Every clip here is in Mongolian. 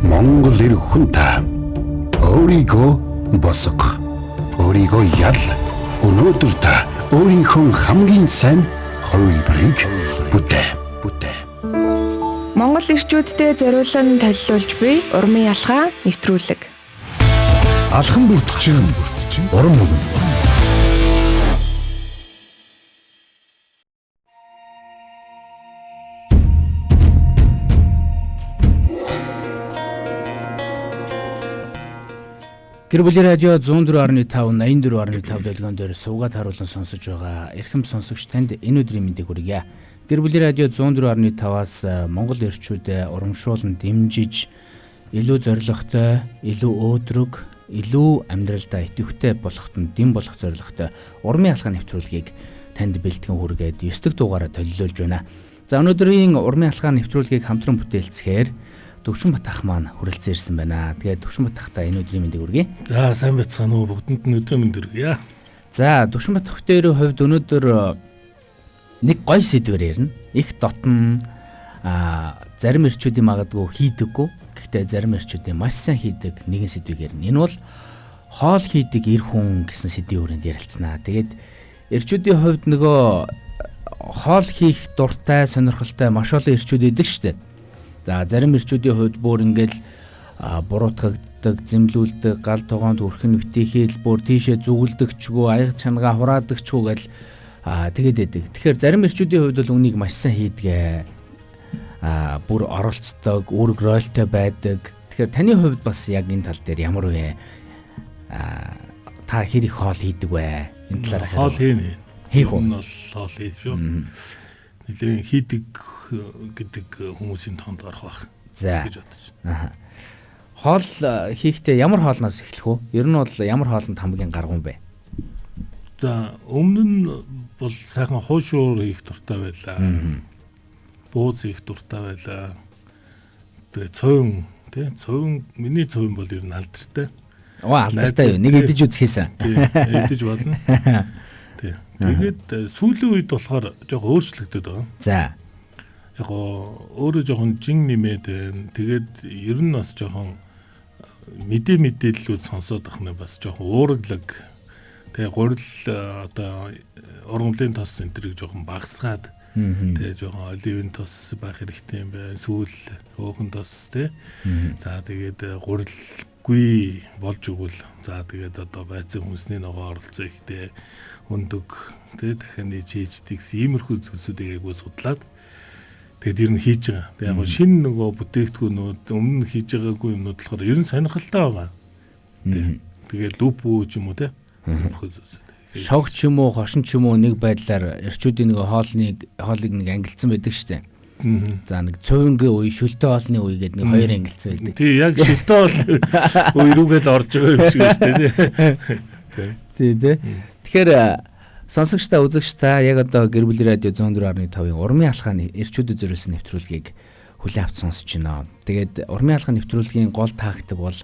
Монгол эр хүн та өөрийгөө босго. Өөрийгөө ял. Өнөөдөр та өөрийнхөө хамгийн сайн хувилбарыг бүтээ. Монгол ирчүүдтэй зориулан танилцуулж буй урмын ялгаа нэвтрүүлэг. Алхан бүрдчин урам өгнө. Гэр бүлийн радио 104.5 84.5 дэлгэн дээр суугаад харуулсан сонсож байгаа эрхэм сонсогч танд энэ өдрийн мэндийг хүргье. Гэр бүлийн радио 104.5-аас Монгол ирчүүдэд урамшуулан дэмжиж илүү зоригтой, илүү өөдрөг, илүү амьдралдаа идэвхтэй болоход нь дэм болох зорилготой урмын алхаа нэвтрүүлгийг танд бэлтгэн хүргээд 9 дэх дугаараа төлөвлөж байна. За өнөөдрийн урмын алхаа нэвтрүүлгийг хамтран бүтээлцэхээр Төвшинбат ах маань хүрэлцэн ирсэн байна. Тэгээд Төвшинбат ахтай энэ өдрийн мэндийг хүргэе. За сайн байцгаана уу, бүгдэнд нь өдрийн мэнд хүргэе. За Төвшинбат ахтын хувьд өнөөдөр нэг гоё сэдвээр ярина. Их дотн зарим ирчүүдийн магадгүй хийдэггүй. Гэхдээ зарим ирчүүдийн маш сайн хийдэг нэгэн сэдвийг ярина. Энэ бол хоол хийдэг эр хүн гэсэн сэдвийн хүрээнд ярилцсанаа. Тэгээд ирчүүдийн хувьд нөгөө хоол хийх дуртай, сонирхолтой маш олон ирчүүд идэг штеп. За зарим ирчүүдийн хувьд бүр ингээл буруутгагддаг, зэмлүүлдэг, гал тогоонд хүрхэн битийхэл бүр тийшээ зүгэлдэгчгүй, аяг чангаа хураадагчгүй гэл тэгээд идэг. Тэгэхээр зарим ирчүүдийн хувьд бол үнийг маш сайн хийдгээ. Бүр оролцдог, үүрэг ролтой байдаг. Тэгэхээр таны хувьд бас яг энэ тал дээр ямар вэ? Та хэр их хоол хийдэг вэ? Энэ талаараа хоол хийнэ. Хийх үү? Энэ бол хоол хий шүү. Нэлээд хийдэг гэдэг хүмүүсийн тоонд гарах байх. За. Гэж бодож байна. Хоол хийхдээ ямар хоолноос эхлэх вэ? Ер нь бол ямар хоолнд хамгийн гаргуун бэ? За өмнө нь бол сайхан хуушуур хийх дуртай байлаа. Бууз хийх дуртай байлаа. Тэгээ цовин миний цовин бол ер нь алдартай. Алдартай юу? Нэг идэж үзчихсэн. Идэж болно. Тэгээд сүүлийн үед болохоор жоохон өөрчлөгдөд байгаа. За. Яг өөрөө жоохон жин нэмээд байна. Тэгээд ер нь бас жоохон мэдээллүүд сонсоод ах нь бас жоохон уурглаг. Тэгээ гурил одоо ургамлын тос энтрийг жоохон багасгаад тэгээ жоохон оливын тос байх хэрэгтэй юм байна. Сүүл өөхөн тос тий. За тэгээд гурилгүй болж өгвөл за тэгээд одоо байцаа хүнсний ногоо оролцоо ихтэй өндөг тий дахин чийждэг иймэрхүү зүйлсүүдийг айгуу судлаад тэгээд ер нь хийж байгаа. Тэгээд яг шинэ нөгөө бүтээгдэхүүнүүд өмнө нь хийж байгаагүй юмнууд болохоор ер нь сонирхолтой байгаа. Тэгээд лүп үү ч юм уу тий. Шогч юм уу, хошин ч юм уу нэг байдлаар эрчүүдийн нөгөө хоолыг нэг ангилсан байдаг штэ. За нэг цувингийн үе, шүлтэй хоолны үе гэдэг нэг хоёр ангилсан байдаг. Тий яг шүлтэй хоол үе рүүгээл орж байгаа юм шиг штэ тий. Тий. Тэгэхээр сонсогчдаа үзэгчдаа яг одоо гэр бүлийн радио 104.5-ын урмын алхааны ирчүүдэд зориулсан нэвтрүүлгийг хүлээн авч сонсож байна. Тэгээд урмын алхааны нэвтрүүлгийн гол тактик бол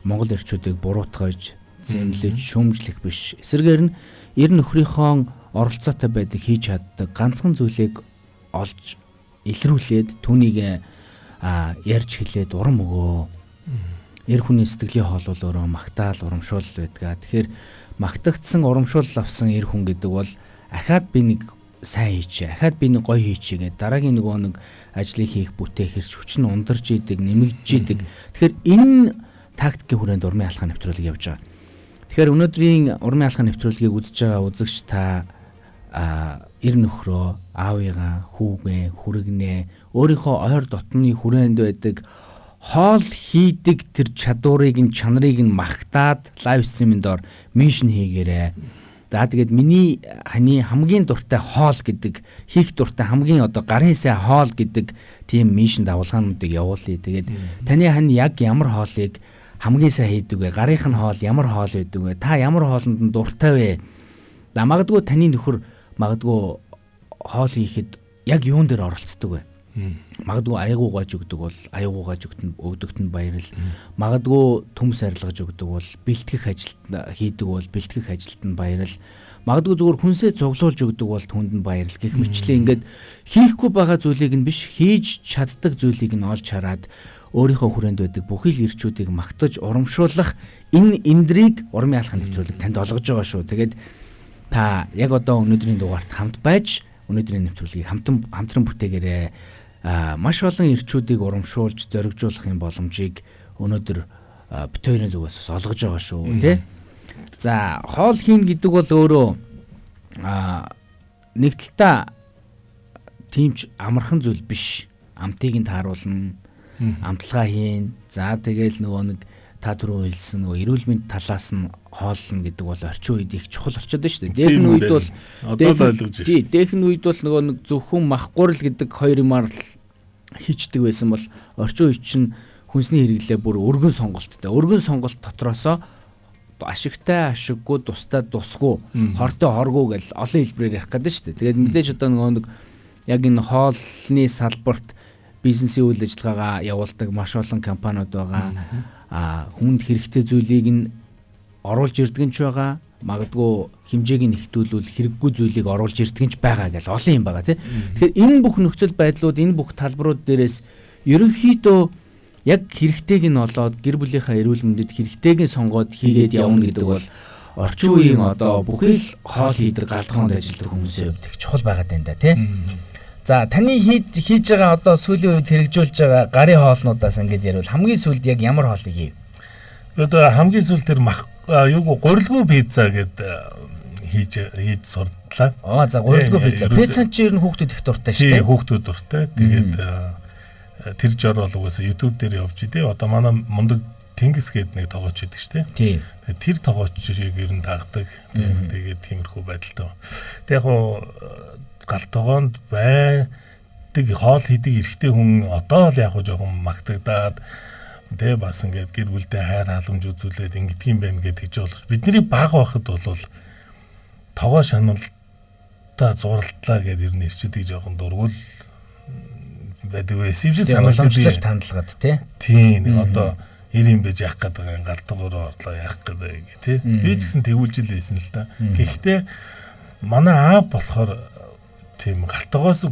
Монгол ирчүүдийг буруутгаж, зэмлэж, шүүмжлэх биш. Эсвэргээр нь эр нөхрийнхөө оролцоотой байдаг хийж чаддаг ганцхан зүйлийг олж илрүүлээд түүнийг ярьж хэлээд урам өгөө. Эр хүний сэтгэлийн хоол бол өөрөө магтаал, урамшуул байдгаа. Тэгэхээр магтагдсан, урамшуул авсан эр хүн гэдэг бол ахаад би нэг сайн хийчихэ, ахаад би нэг гоё хийчихэ гэдэг дараагийн нөгөө нэг ажлыг хийх бүтээх хэрч хүчин ундарч идэг, нэмэгдэж идэг. Тэгэхээр энэ тактикийн хүрээнд урмын алхаа нэвтрүүлэг явж байгаа. Тэгэхээр өнөөдрийн урмын алхаа нэвтрүүлгийг үзэж байгаа үзэгч та эр нөхрөө, аавыгаа, хүүгээ, хүрэгнээ өөрийнхөө ойр дотны хүрээнд байдаг хоол хийдэг тэр чадварыг нь чанарыг нь магтаад лайв стриминд ор меншн хийгээрэй. За тэгээд миний хамгийн дуртай хоол гэдэг хийх дуртай хамгийн одоо гарын сайн хоол гэдэг тийм меншн давалгаануудыг явуулъя. Тэгээд таны яг ямар хоолыг хамгийн сайн хийдэг вэ? Гарынх нь хоол ямар хоол байдаг вэ? Та ямар хоолнд нь дуртай вэ? Магадгүй таны нөхөр магадгүй хоол хийхэд яг юун дээр оролцдог вэ? Магадгүй аягуу gaaj өгдөг бол аягуу gaaj өгдөгт нь баярал. Магадгүй төмс арилгаж өгдөг бол бэлтгэх ажилд хийдэг бол бэлтгэх ажилд нь баярал. Магадгүй зүгээр хүнсээ цуглуулж өгдөг бол түнд нь баярал. Гэх мэтлээ ингээд хийхгүй байгаа зүйлийг нь биш хийж чаддаг зүйлийг нь олж хараад өөрийнхөө хүрээнд байдаг бүхий л ирчүүдийг магтаж урамшуулах энэ эндрийг урмын алхам нэвтрүүлэг танд олгож байгаа шүү. Тэгээд та яг одоо өнөөдрийн дугаарт хамт байж өнөөдрийн нэвтрүүлгийг хамтран бүтээгээрэй. Маш олон ирчүүдийг урамшуулж зоригжуулахын боломжийг өнөөдөр бит хоёрын зүгээс бас олгож байгаа шүү, тий. За, хоол хийн гэдэг бол өөрөө нэг талдаа тиймч амархан зүйл биш. Амтыг нь тааруулна, амтлагаа хийн. За тэгэл нөгөө нэг та түрүү хэлсэн нөгөө эрүүл мэнд талаас нь хооллно гэдэг бол орчин үед их чухал болчиход байна шүү дээ. Дээхэн үед бол одоо л ойлгож байна. Тий, дээхэн үед бол нөгөө нэг зөвхөн махгуурл гэдэг хоёр юмар л хийчдэг байсан бол орчин үед чинь хүнсний хэрэглээ бүр өргөн сонголттой. Өргөн сонголт дотроосоо ашигтай, ашиггүй, тустай, тусгүй, хортой, хоргүй гэж олон хэлбэрээр ярих гэдэг шүү дээ. Тэгээд мэдээж одоо нөгөө нэг яг энэ хоолны салбарт бизнесийн үйл ажиллагаагаа явуулдаг маш олон компаниуд байгаа. Хүнд хэрэгтэй зүйлийг нь оруулж ирдэг нь ч байгаа. Магадгүй хэмжээг нь ихтүүлвэл хэрэггүй зүйлийг оруулж ирдэг нь ч байгаа гэж олон юм байгаа тийм. Тэгэхээр энэ бүх нөхцөл байдлууд, энэ бүх талбарууд дээрээс ерөнхийдөө яг хэрэгтэйг нь олоод гэр бүлийнхаа эрүүл мэндэд хэрэгтэйг нь сонгоод хийгээд явна гэдэг бол орчин үеийн одоо бүхий л хоол хийдэг галдхоонд ажилладаг хүмүүсийн хувьд их чухал байгаад байна да тийм. За таны хийж байгаа одоо сүүлийн үед хэрэгжүүлж байгаа гарын хоолнуудаас ингэж ярил хамгийн сүүлд яг ямар хоолыг хийв? Одоо хамгийн сүүлд тэр гурилгүй пицца гэд хийж сурдлаа. За гурилгүй пицца. Пицца чи ер нь хүүхдүүд их дуртай шүү дээ. Тийм хүүхдүүд дуртай. Тэгээд тэр жор бол угаасаа YouTube дээр явж идэ. Одоо манай мундаг Тэнгис гээд нэг тогооч идэг шүү дээ. Тийм. Тэр тогоочийг ер нь тагдаг. Тэгээд тиймэрхүү байдалтай. Тэг яг галтгоонд байдаг хоол хийдэг эрэгтэй хүн одоо л яг жоохон магтагдаад тэ бас ингээд гэр бүлдээ хайр халамж үзүүлээд ингэдэг юм байна гэдэг ч бол бидний баг байхад бол тогоо шаналта зуралтлаа гэдэг ер нь ирчүүдийг жоохон дургуул байдаг байсан юм шиг санагдаж тандалгаад тий. Тийм нэг одоо ир юм байж яах гэдэг галтгоор орлоо яах гэдэг тий. Би ч гэсэн тэгүүлж л байсан л да. Гэхдээ манай аав болохоор тийм галтгоос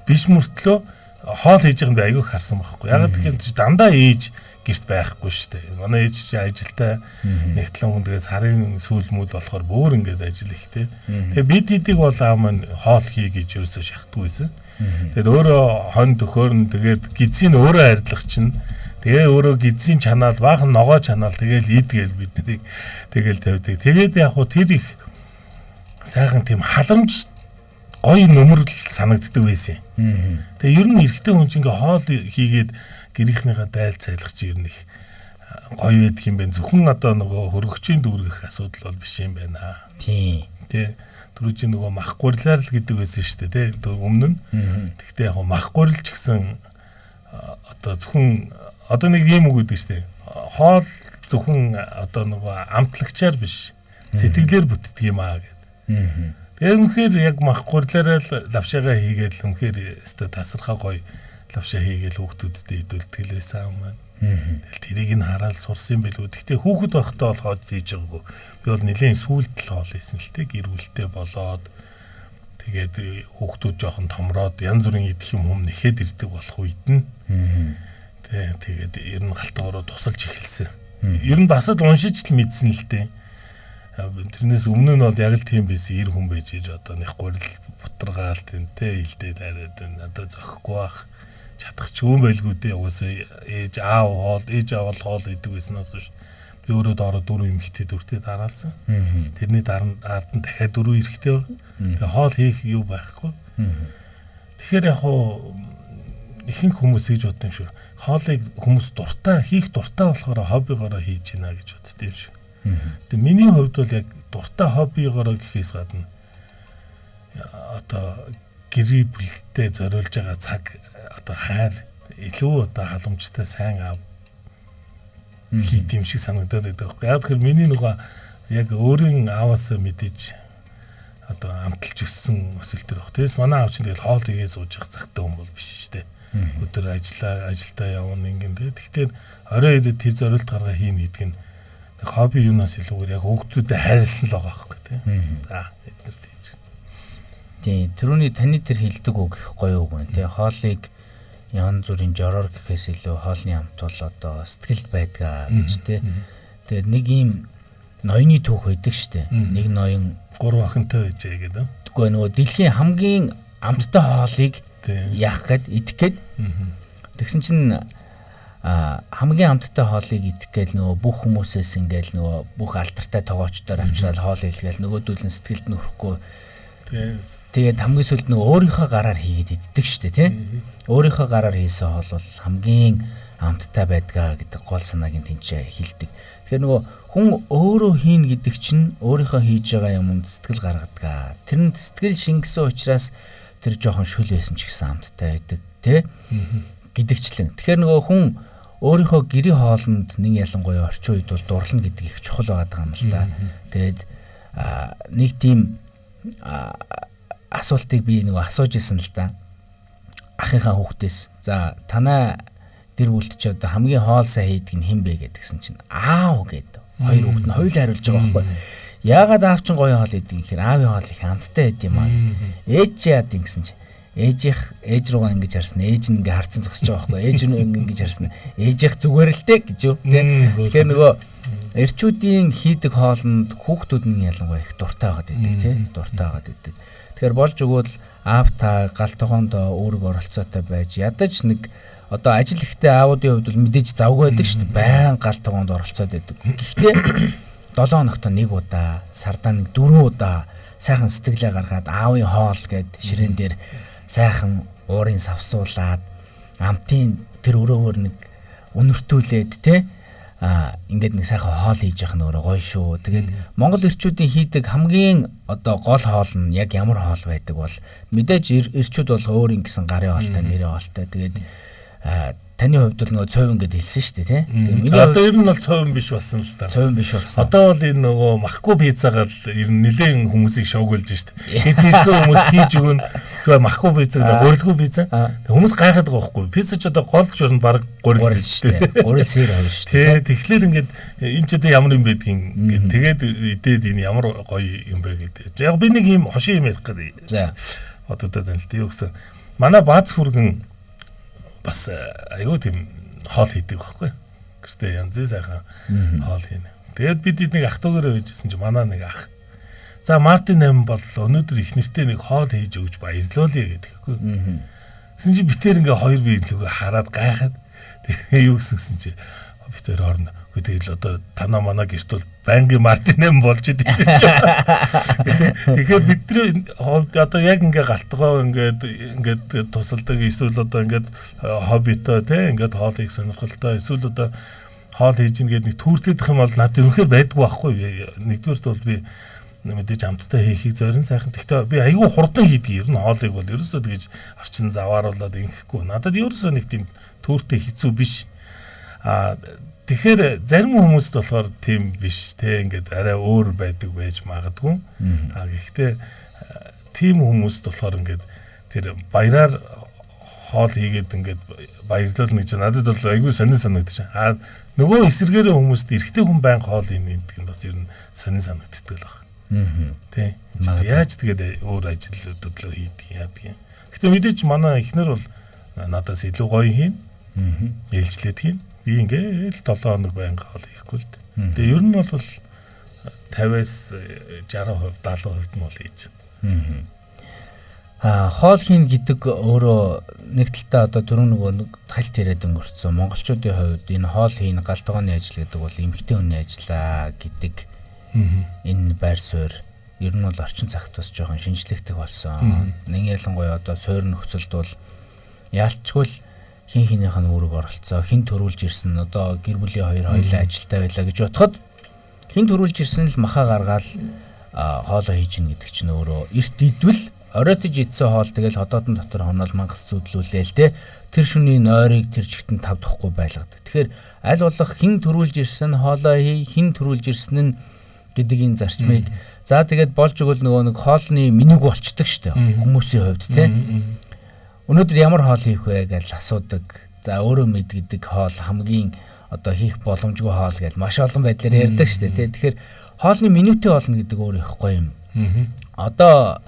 биш мөртлөө хоол хийж байгаа юм би аягүй харсан байхгүй. Яг тэгэхээр чи дандаа ээж гэрт байхгүй шүү дээ. Манай ээж чи ажилдаа нэг талан хүн тэгээ сарын сүүл мүл болохоор бүр ингээд ажил ихтэй. Тэгээ бид хэдийг бол аав маань хоол хий гэж ерөөсөө шахдгүй байсан. Тэгээд өөрөө хон төхөөр нь тэгээд гидсийг өөрөө арилгах чинь тэгээ өөрөө гидсийн чанаал баахан ногоо чанаал тэгээл идгээл биднийг тэгээл тавьдаг. Тэгээд яг хуу тэр их сайхан тийм халамж гоё нөмрөл санагддаг байсан. Тэгээ ер нь эрэгтэй хүн чинь ингээ хоол хийгээд гэрийнхнийхээ daйл цайлах чи ер нь их гоё байдаг юм байна. Зөвхөн одоо нөгөө хөргөчийн дүүргэх асуудал бол биш юм байна. Тийм. Тэ түрүү чи нөгөө мах гурилаар л гэдэг байсан шүү дээ. Тэ өмнө нь. Тэгтээ яг мах гурил ч гэсэн одоо зөвхөн одоо нэг юм үг гэдэг шүү дээ. Хоол зөвхөн одоо нөгөө амтлагчаар биш сэтгэлээр бүтдэг юм аа гэдэг. Тэгээ үнэхээр яг мах гурлаараа л лавшаага хийгээл үнэхээр өстө тасархаа гоё лавшаа хийгээл хүүхдүүдтэй идүүлдэг л байсан юм байна. Тэгэл тэрийг нь хараад сурсан байлгүй. Гэхдээ хүүхэд байхдаа бол хоод хийж байгаагүй. Би бол нэлээд сүүлдэл хоол хийсэн л те гэр бүлтэй болоод тэгээд хүүхдүүд жоохон томроод янз бүрийн идэх юм нэхэд ирдэг болох үед нь тэгээд ер нь галтгоороо тусалж эхэлсэн. Ер нь бас л уншиж л мэдсэн л дээ. Тэрнээс өмнө нь бол яг л тийм байсан ир хүн байж ээж одоо нэг гурил бутаргаал тэнтэй хилдээд арайд надад зөхгүй бах чадах ч юм байлгүй дээ угаасаа ээж аав хоол идэг байснаас биш би өөрөө доороо 4 эмэгтэй дүртэй дараалсан. Тэрний ард нь дахиад 4 эрэхтэй. Тэгээ хоол хийх юу байхгүй. Тэгэхээр яг хуу ихэнх хүмүүс хийж бодсон юм шиг хоолыг хүмүүс дуртай хийх дуртай болохоор хоббигоороо хийж гинэ гэж боддсон юм шиг. Тэгээ миний хувьд бол яг дуртай хоббигоороо гэхээс гадна одоо гэр бүлтэй зориулж байгаа цаг одоо хайр илүү одоо халамжтай сайн аав хийх юм шиг санагдаад байдаг байхгүй. Яг тэгэхээр миний нөгөө яг өөрийн ааваасаа мэдээж одоо амталж өссөн өсөлтөр баг. Тэгээс манай аав чинь тэгэл хоол игээ сууж явах цагтай хүн бол биш шүү дээ. Өдөр ажилдаа явна ингэн тэгээ. Тэгтээ орой ирээд тэр зориулт гаргаа хийн гэдэг нь хобби юунаас илүүгээр яг хүүхдүүдэд хайрлсан л байгаа байхгүй тийм. За эдгээр тийж. Тийм, түрүүний таны тэр хэлдэг үг их гоё үг байна. Тэгээ хоолыг янз бүрийн жороор гэхээс илүү хоолны амт бол одоо сэтгэлд байдгаа гэж тий. Тэгээд нэг ийм ноёны түүх байдаг штэ. Нэг ноён 3 охинтой байжээ гэдэг. Тэгвэл нөгөө дэлхийн хамгийн амттай хоолыг яах гээд идэх гээд тэгсэн чинь хамгийн амттай хоолыг идэх гээд нөгөө бүх хүмүүсээс ингээл нөгөө бүх алтартай тоогоочдоор авчраад хоол хийлгээл нөгөөдөл нь сэтгэлд нөхөхгүй. Тэгээд хамгийн сүүлд нөгөө өөрийнхөө гараар хийгээд иддэг штэ тий. Өөрийнхөө гараар хийсэн хоол бол хамгийн амттай байдгаа гэдэг гол санааг нь тэнцээ хэлдэг. Тэгэхээр нөгөө хүн өөрөө хийн гэдэг чинь өөрийнхөө хийж байгаа юмд сэтгэл гаргадаг. Тэрэнд сэтгэл шингэсэн учраас тэр жоохон шүл байсан ч гэсэн амттай байдаг тий гэдэгчлэн. Тэгэхээр нөгөө хүн өөрийнхөө гэрийн хоолнд нэг ялангуяа орчин үед бол дурлна гэдэг их чухал байгаа юм л да. Тэгээд нэг тийм асуултыг би нөгөө асууж ирсэн л да. Ахынхаа хүүхдээс за танаа гэр бүлд ч одоо хамгийн хоол сайн хийдэг нь хэн бэ гэдгсэн чинь аав гэдэг. Хоёр хүүхд нь хоёулаа хариулж байгаа байхгүй. Яагаад аав чинь гоё хоол хийдэг гэхээр аавын хоол их амттай байд юм аа. Ээж чи яад гэсэн чинь ээж руугаа ингэж харсан. Ээж нь ингээ харцсан зогсож байгаа байхгүй. Ээж нь ингэж харсан. Ээжийнх зүгээр л дээ гэж юу. Тэгэхээр нөгөө эрчүүдийн хийдэг хоолнд хүүхдүүд нь ялангуяа их дуртай байгаад байдаг тийм дуртай байгаад байдаг. Тэгэхээр болж өгвөл аав та гал тогоондоо өөрөг оролцоотой байж ядаж нэг одоо ажил ихтэй аавуудын хувьд бол мэдээж завгүй байдаг шүү дээ. Баян гал тогоонд оролцоод байдаг. Гэхдээ 7 хоногт нэг удаа, сардаа нэг 4 удаа сайхан сэтгэлээ гаргаад аавын хоол гэд ширээн дээр сайхан уурын савсуулаад амтын тэр өрөөгөр нэг өнөртүүлээд те ингээд нэг сайхан хоол хийж явах нь өөрөө гоё шүү. Тэгээд Монгол эрчүүдийн хийдэг хамгийн одоо гол хоол нь яг ямар хоол байдаг бол мэдээж эрчүүд бол өөр ингэсэн гарын хоолтой, нэрийн хоолтой. Тэгээд таны хувьд бол нөгөө цовин гэдээ хэлсэн шүү дээ тий. Одоо ер нь бол цовин биш болсон л та. Цовин биш болсон. Одоо бол энэ нөгөө махгүй пиццагаар ер нь нэлээд хүмүүсийг шоугуулж шүү дээ. Тэр тийсэн хүмүүс хийж өгөн тэгээ махгүй пиццаг гурилгүй пицца. Хүмүүс гайхаад байгаа байхгүй. Пицца ч одоо голж ер нь баг гурил шүү дээ. Гурил сэр хоёр шүү дээ. Тий. Тэгэхээр ингээд энэ ч одоо ямар юм байдгийг ингээд тэгээд идээд энэ ямар гоё юм бэ гэдэг. Яг би нэг юм хошин юм ярих гэдэг. За. Одоо тань л тий өгсөн. Манай Бааз хүргэн бас аюу тийм хоол хийдэг байхгүй. Гэртээ янзын сайхан хоол хийнэ. Тэгээд бид нэг ах トゥ гэрээ байжсэн чинь манай нэг ах. За Мартин 8 бол өнөөдөр их нэртэй нэг хоол хийж өгч баярлуулъя гэдэгхгүй. Гэсэн чинь битээр ингээ хоёр бие лүгөө хараад гайхаад тэгээ юу гэсэн чинь битээр орно. Тэгэл одоо танаа мана гэрт бол байнгын Мартин 8 болж идэг шүү. Тэгэхээр бидний одоо яг ингээ галтгоо ингээд тусалдаг эсвэл одоо ингээд хоббитой те ингээд хоол хийх сонирхолтой эсвэл одоо хоол хийж ингээд нэг түүртэйдэх юм бол надад ерөнхийдөө байдгүй байхгүй. Нэгдүгээрт бол би мэдээж амттай хийхийг зорин сайхан. Гэхдээ би айгүй хурдан хийдэг. Ер нь хоолыг бол ерөөсөө тэгж орчин завааруулаад ингэхгүй. Надад ерөөсөө нэг тийм түүртэй хэцүү биш. Тэгэхээр зарим хүмүүст болохоор тийм биш те ингээд арай өөр байдаг байж магадгүй. Гэхдээ тийм хүмүүст болохоор ингээд тэр баяраар хоол хийгээд ингээд баярлуулна гэж надад бол айгүй сонир санагдчих. Нөгөө эсэргээрээ хүмүүст эрэгтэй хүн байнга хоол ийм гэдэг нь бас ер нь сонир санагддаг л байна. Тэ. Яаж тэгээд өөр ажлуудад л хийдэг яадаг юм. Гэхдээ мэдээч манай эхнэр бол надаас илүү гоё хийн. Ээлжлээд хийн. Би ингээл 7 хоног байнга хоол хийхгүй л дээ. Тэгээ ер нь бол 50-аас 60%, 70% нь бол хийж. Хоол хийн гэдэг өөрөө нэг талдаа одоо түрүүн нөгөө нэг талт яриад өнгөрцөн монголчуудын хувьд энэ хоол хийн гал тогооны ажил гэдэг бол эмэгтэй хүний ажиллаа гэдэг энэ байр суурь ер нь бол орчин цагт бас жоохон шинжлэхдэг болсон. Нэг ялангуяа одоо суурь нөхцөлд бол яалчгүй хин хинийх нь үүрэг оролцоо хин төрүүлж ирсэн одоо гэр бүлийн хоёулаа ажилтаа байлаа гэж бодоход хин төрүүлж ирсэн л махаа гаргаал хоолоо хийж гин гэдэг чинь өөрөө эрт идвэл оройтож идсэн хоол тэгэл ходоодон дотор хоноол мангас зүудлүүлээл те тэр шөнийн нойрыг тэр чигтэн тавдахгүй байлгадаг. Тэгэхээр аль болох хин төрүүлж ирсэн хоолоо хин төрүүлж ирсэн нь гэдэг энэ зарчмыг за тэгээд болж өгвөл нөгөө нэг хоолны менюг болчдөг штэ хүмүүсийн хувьд те өнөөдөр ямар хоол хийх вэ гэж асуудаг. За өөрөө мэдгэдэг хоол хамгийн одоо хийх боломжгүй хоол гэж маш олон байдлаар ярьдаг шүү дээ. Тэгэхээр хоолны менютэй болно гэдэг өөр их гоё юм. Одоо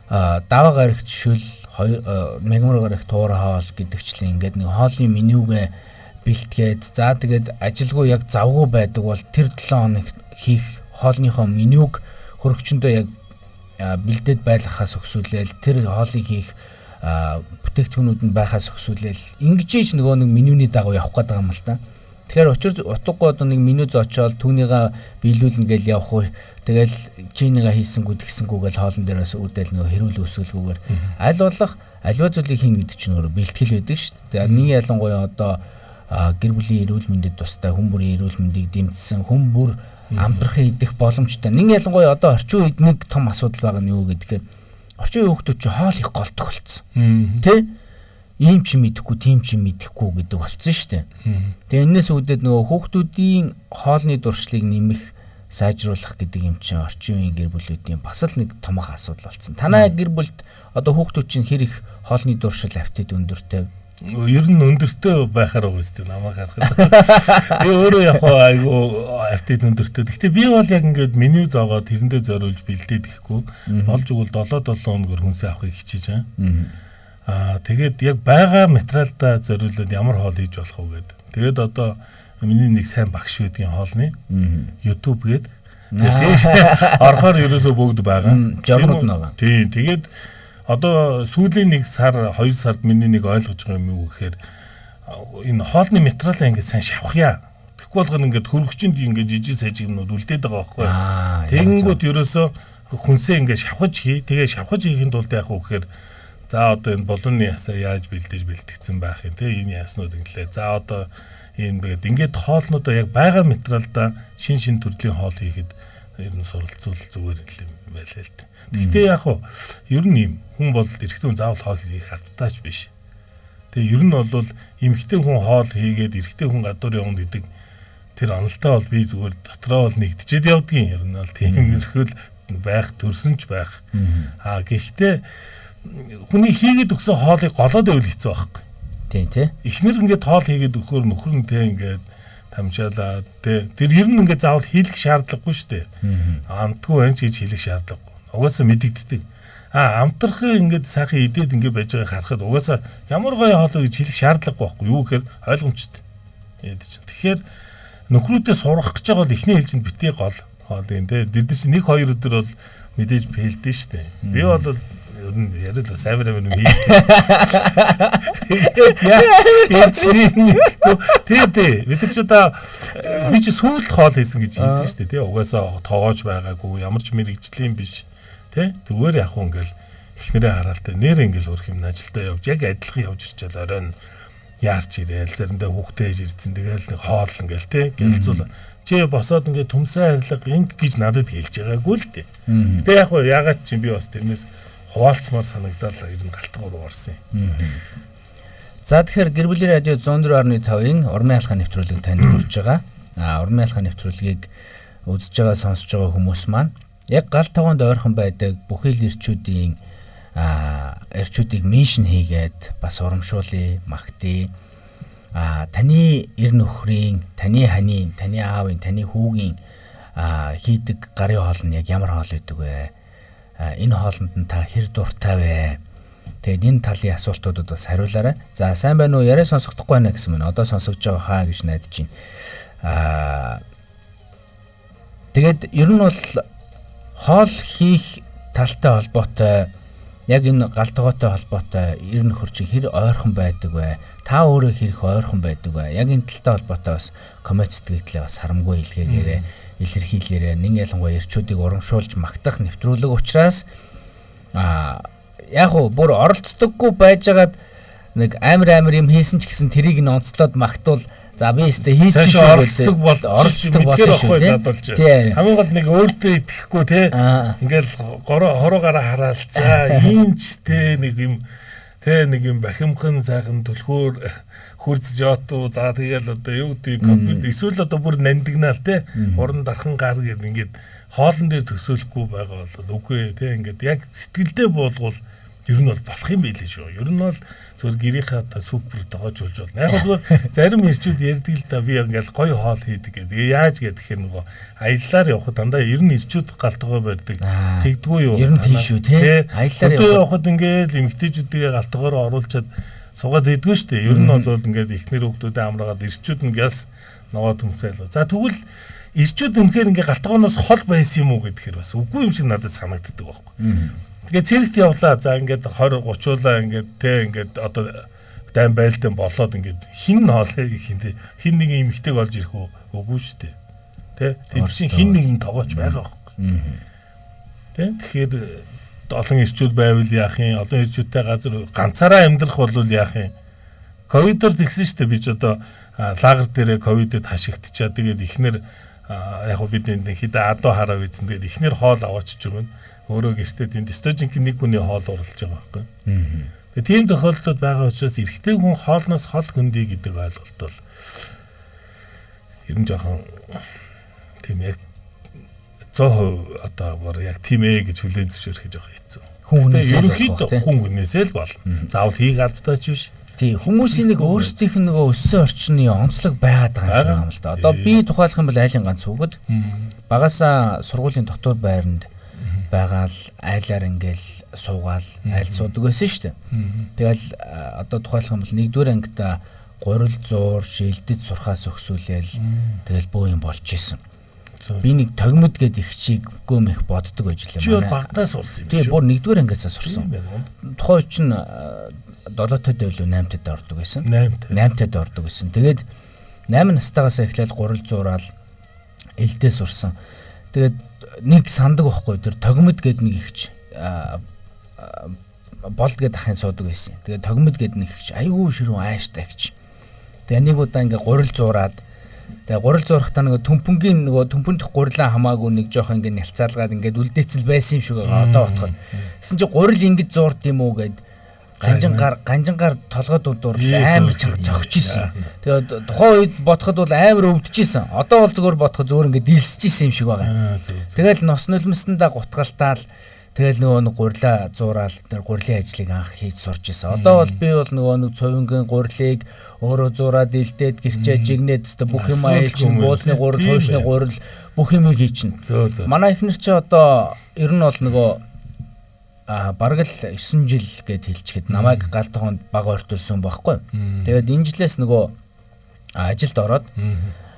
даваа гарагт шүл, мегмар гарах туур хоол гэдэгчлэн ингээд нэг хоолны менюгээ бэлтгээд за тэгээд ажилгүй яг завгүй байдаг бол тэр 7 хоног хийх хоолныхоо менюг хөрөгчөндөө яг бэлдээд байлгахаас өгсүүлээл тэр хоолыг хийх бүтээгдэхүүнүүд нь байхаас өгсүүлээл ингэж нөгөө нэг менюний дагуу явах гэдэг юм л та. Тэгэхээр учир утгагүй одоо нэг меню зочоод түүнийгээ биелүүлнэ гэж явах уу. Тэгэл чинийгээ хийсэнгүү тэгсэнгүү гэж хоолн дээрээс үдэл нөгөө хэрүүл өсвөлгүйгээр аль болох альва зүйлийг хийн гэдэг чинь өөрөө бэлтгэл байдаг шүү дээ. Тэгээ нэг ялангуяа одоо гэр бүлийн эрүүл мэндэд тустай хүн бүрийн эрүүл мэндийг дэмжсэн хүн бүр амтрахын идэх боломжтой. Нэг ялангуяа одоо орчин үед нэг том асуудал байгаа нь юу гэдгээр орчин үеийн хүмүүс чинь хоол их голдог болсон. Тэ? Ийм ч мэдэхгүй, тийм ч мэдэхгүй гэдэг болсон шүү дээ. Тэгээ энэс үүдээд нөгөө хүүхдүүдийн хоолны дуршлыг нэмэх, сайжруулах гэдэг юм чинь орчин үеийн гэр бүлүүдийн бас л нэг томоохон асуудал болсон. Танай гэр бүлд одоо хүүхдүүд чинь хэр их хоолны дуршил аппетит өндөртэй? Ер нь өндөртэй байхаар байгаа үстэй намайг харахад. Би өөрөө яг айгу аппетит өндөртэй. Гэхдээ би бол яг ингээд меню зоогоод тэрэндээ зориулж бэлдээд ихгүй. Болж игэл 7 хоногор хүнсээ авахыг хичээж байгаа. Тэгээд яг байгаа материалдаа зориулаад ямар хоол хийж болох вэ гэдэг. Тэгээд одоо миний нэг сайн багш байдгийн хоолны YouTube гээд тэгээд орохоор ерөөсөө бүгд байгаа. Жогнод байгаа. Тийм. Тэгээд одоо сүүлийн 1 сар 2 сард миний нэг ойлгож байгаа юм юу гэхээр энэ хоолны материалаа ингээд сайн шавхъя. Тэгэхгүй болгоно ингээд хөргөчөнд ингээд жижиг сажигнууд үлдээд байгаа байхгүй. Тэгэнгүүт ерөөсөө хүнсээ ингээд шавхаж хий. Тэгээ шавхаж хийхин тулд яах вэ гэхээр за одоо энэ болонны ясаа яаж бэлдэж бэлтгэсэн байх юм те энэ яснууд инглээ. За одоо энэ ингээд хоолнуудаа яг байгаа материалдаа шин төрлийн хоол хийхэд ер нь суралцуул зүгээр юм байлаа л дээ. Гэхдээ яг хуу ер нь юм хүн бол эрэгтэй хүн заавал хоол хийх хаттаач биш. Тэгээ ер нь бол эмэгтэй хүн хоол хийгээд эрэгтэй хүн гадуур явна гэдэг тэр онолтой бол би зүгээр дотроо бол нэгдэчихэд явдгийн ер нь бол тийм өрхөл байх төрсөнч байх. Гэхдээ хүний хийгээд өгсөн хоолыг голоод байвал хэцүү байхгүй. Тийм тий. Эхнэр ингээд хоол хийгээд өгөхөөр нөхөр нь те ингээд тамчаалаа те тэр ер нь ингээд заавал хийлэх шаардлагагүй шүү дээ. Амтгүй байна ч гэж хийлэх шаардлагагүй. Угаасаа мэдэгддэг. Амтрахын ингээд сайхан идээд ингээд байж байгааг харахад угаасаа ямар гоё хоол гэж хийлэх шаардлагагүй байхгүй юу гэхээр ойлгомжтой. Тэгэхээр нөхрүүдээ сурах гэж байгаа бол эхний хэлжинд битгий гол хоол юм те. Дэдээс 1-2 өдөр бол мэдээж фейлдэн шүү дээ. Би бол яриад сайвар юм хийжтэй. Тэгээд бид ч одоо би ч сүүл хоол хийсэн гэж хэлсэн шүү дээ тий. Угаасаа тоогооч байгаагүй ямар ч мэрэгжлийн биш тий. Зүгээр яг хүн ингээл эхнэрээ хараалтай нэр ингээл өрх юм ажилдаа явж яг адилхан явж ирчээл оройн яарч ирээл заримдаа хүүхдээ ээж ирсэн тэгээл нэг хоол ингээл тий. Гэлцүүл чи босоод ингээд төмсөн харилга инг гэж надад хэлж байгаагүй л дээ. Гэтэ яг ягаад чи би бас тэрнээс хуваалцмаар санагдал ер нь галтгуур уурсан юм. За тэгэхээр гэр бүлийн радио 104.5-ын урмын алхаа нэвтрүүлэг танд хүрж байгаа. Урмын алхаа нэвтрүүлгийг үзэж байгаа сонсож байгаа хүмүүс маань яг гал тогоонд ойрхон байдаг бүхий л эрчүүдийн эрчүүдийг меншн хийгээд бас урамшуулъя, магтъя. Таны эр нөхрийн, таны ханийн, таны аавын, таны хүүгийн хийдэг гарын хоол нь яг ямар хоол байдаг вэ? Энэ хоолнд нь та хэр дуртай вэ? Тэгээд энэ талын асуултуудад бас хариулаарай. За сайн байна уу? Яриа сонсохдохгүй байна гэсэн мэн. Одоо сонсогдож байгаа хаа гэж найдаж байна. Тэгээд ер нь бол хоол хийх талтай холбоотой яг энэ гал тогоотой холбоотой эр нөхөр чинь хэр ойрхон байдаг вэ? Та өөрөө хэрэг ойрхон байдаг вэ? Яг энэ талтай холбоотой бас коммент сэтгэлдээ бас харамгүй илгээгээрэй. Илэрхийлээрээ нэг ялангуяа эрчүүдийг урамшуулж магтах нэвтрүүлэг учраас яг уу бүр оролцдоггүй байжгаад нэг амар юм хийсэн ч гэсэн тэрийг нь онцлоод магтуул за би өстө хийж оролцдог бол оролцдог болохгүй задуулж. Хамгийн гол нэг өөртөө итгэхгүй те ингээл хороогараа хараал за иймч те нэг юм бахимхан сайхан түлхүүр хурц жоту за тэгэл одоо юу гэдэг компьютер эсвэл одоо бүр нандигнаал те уран дархан гар гэдэг ингээд хоолн дээр төсөөлөхгүй байгаа бол үгүй те ингээд яг сэтгэлдээ буулгуул Ер нь бол болох юм байлээ шүү. Ер нь бол зөвхөн гэрийнхаа та супер дагоожулж болно. Яг бол зарим ирчүүд ярьдаг л да би ингээл гоё хоол хийдэг гэдэг. Яаж гэдэг хэрэг нөгөө аяллаар явхад дандаа ер нь ирчүүд галтгоо барьдаг. Тэгдэггүй юу? Ер нь тийм шүү те. Аяллаар явхад ингээл эмэгтэйчүүдээ галтгоороо оруулчаад суугаад идэггүй шүү дээ. Ер нь бол ингээд ихнэр хүүхдүүдэд амраад ирчүүд нь гялс ногоо төмсөөл. За тэгвэл ирчүүд өмнөхөр ингээд галтгооноос хол байсан юм уу гэхээр бас үгүй юм шиг надад санагддаг байхгүй. Тэгээд цэрэгт явлаа. За ингээд 20 30уулаа ингээд те ингээд одоо дайм байлдан болоод ингээд хин хоолой хин нэг эмэгтэйг олж ирэх үгүй шүү дээ. Тэ тэд чинь хин нэгэн тогооч байгаа байхгүй. Тэ тэгэхээр олон ирчүүд байвал яах юм? Олон ирчүүдтэй газар ганцаараа амьдрах бол яах юм? Ковидор тэгсэн шүү дээ. Би ч одоо лагер дээрээ ковидод хашигдчихаа. Тэгээд ихнэр яг хөө бид нэг хэд адуу хараа үйсэн. Тэгээд ихнэр хоол аваачиж өгнө. Өөрөө гэртээ тийм стожинг нэг хүний хоол урлаж байгаа байхгүй. Тэгээд тийм тохиолдлууд байгаа учраас эрэгтэй хүн хоолноос хол хөндий гэдэг ойлголт бол ер нь жоохон тийм яг 100% одоо бүр яг тийм ээ гэж хүлээн зөвшөөрөх жоох хэцүү. Ерөнхийдөө хүн хүнээсээ л болно. Заавал хийх албатай ч биш. Тийм хүмүүсийн нэг өөрсдийнх нь нөгөө өссөн орчны онцлог байгаад байгаа юм л да. Одоо би тухайлах юм бол айлын ганц хүүхэд багасаа сургуулийн дотор байранд байгаал айлаар ингээл суугаал айл суудаг байсан шүү дээ. Тэгэл одоо тухайлах юм бол 1-р ангида гурил зуур шилдэд сурхаас өгсүүлээл тэгэл бөө юм болж исэн. Би нэг тогмод гээд их чиг гөм их боддог байж лээ. Чи бол багтаа сурсан юм шүү. Тийм бүр 1-р ангиасаа сурсан. Тухайн чинь 7-тад байлуу 8-тад ордог байсан. 8-тад ордог байсан. Тэгээд 8 настайгаас эхлээд гурил зуураал элдээ сурсан. Тэгээд нэг сандаг байхгүй тэр тогмод гээд нэг ихч болд гээд ахын суудаг байсан. Тэгээд тогмод гээд нэг ихч айгүй ширүүн ааштай ихч. Тэгээд нэг удаа ингээ гурил зуураад тэгээд гурил зуурахтаа нөгөө төмпөнгийн нөгөө төмпөндөх гурилаа хамаагүй нэг жоох ингээ нялцаалгаад ингээд үлдээцэл байсан юм шиг байгаа одоо бодоход. Гэсэн чи гурил ингэж зуурд юм уу гээд ганжингаар толгойд удуур амар чанга зогч исэн. Тэгээд тухайн үед бодоход бол амар өвдөж исэн. Одоо бол зөвөр бодоход зөвөр ингээд дийлсэж исэн юм шиг байгаа. Тэгэл нос нулимсандаа гутгалтаал тэгэл нөгөө гурилаа зуураал тэр гурилын ажлыг анх хийж сурч исэн. Одоо бол би бол нөгөө нэг цовингийн гурилыг өөрөө зуураад илдээд гэрчээ жигнээд өстө бүх юм айлчин буулны гурил, хуушны гурил бүх юм хийчин. Манай ихнэр чи одоо ер нь бол нөгөө бараг л 9 жил гээд хэлчихэд намайг гал тогоонд баг ортулсан байхгүй. Тэгээд энэ жилээс нөгөө ажилд ороод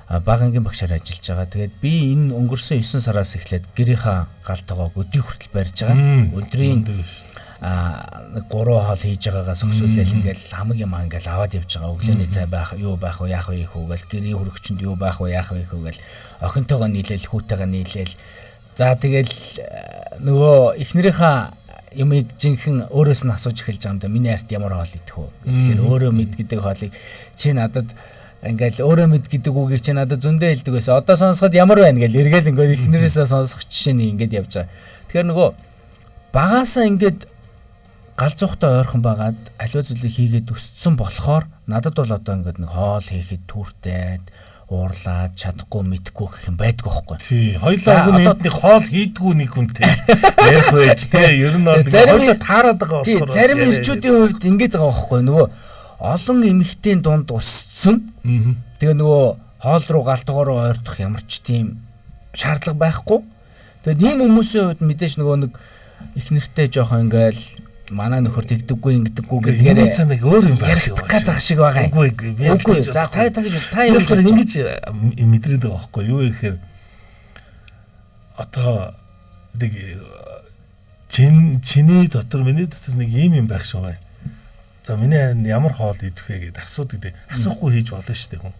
багангийн багшаар ажиллаж байгаа. Тэгээд би энэ өнгөрсөн 9 сараас эхлээд гэрийнхаа гал тогоог өдний хүртэл барьж байгаа. Өдрийн 3 хоол хийж байгаагаас өксүүлэл ингээл хамаг юм ингээл аваад явж байгаа. Өглөөний цай байх, юу байх вэ, яах вэ хөөгээл гэрийн хөрөгчөнд юу байх вэ, яах вэ хөөгээл охинтойгоо нийлээл, хүүтэйгээ нийлээл. За тэгэл нөгөө эхнэрийнхаа юмыг жинхэнэ өөрөөс нь асууж эхэлж байгаа юм да. Миний арт ямар хоол идэх вэ? Тэгэхээр өөрөө мэд гэдэг хоолыг чи надад ингээл өөрөө мэд гэдэг үгийг чи надад зөндөө хэлдэг байсан. Одоо сонсоход ямар байна гэл эргээл ингээд эхнэрээсээ сонсох жишээний ингээд явж байгаа. Тэгэхээр нөгөө багаасаа ингээд галзуухтай ойрхон байгаад аливаа зүйлийг хийгээд өссөн болохоор надад бол одоо ингээд нэг хоол хийхэд түүртэй уурлаад чадахгүй мэдхгүй гэх юм байдгүй байхгүй. Тий, хоёулаа хүн эндний хоол хийдгүү нэг хүнтэй ярих байж тий. Ер нь бол хоёулаа таарад байгаа болохоор. Тий, зарим ирчүүдийн хувьд ингэж байгаа байхгүй. Нөгөө олон эмэгтэйн дунд усцсан. Тэгээ нөгөө хоол руу галтгоороо ойртох ямар ч тийм шаардлага байхгүй. Тэгээд ийм хүмүүсийн хувьд мэдээж нөгөө нэг их нэртэй жоохон ингээл манай нөхөр тэгдэггүй ингэдэггүй гэдгээр нэг өөр юм байх шиг байгаа. Үгүй. За та ингэж мэдрээд байгаа байхгүй юу гэхээр одоо нэг чиний дотор миний дотор нэг юм байх шиг байна. За миний ямар хоол идэх вэ гэдээ асуудаг. Асуухгүй хийж болно шүү дээ хүн.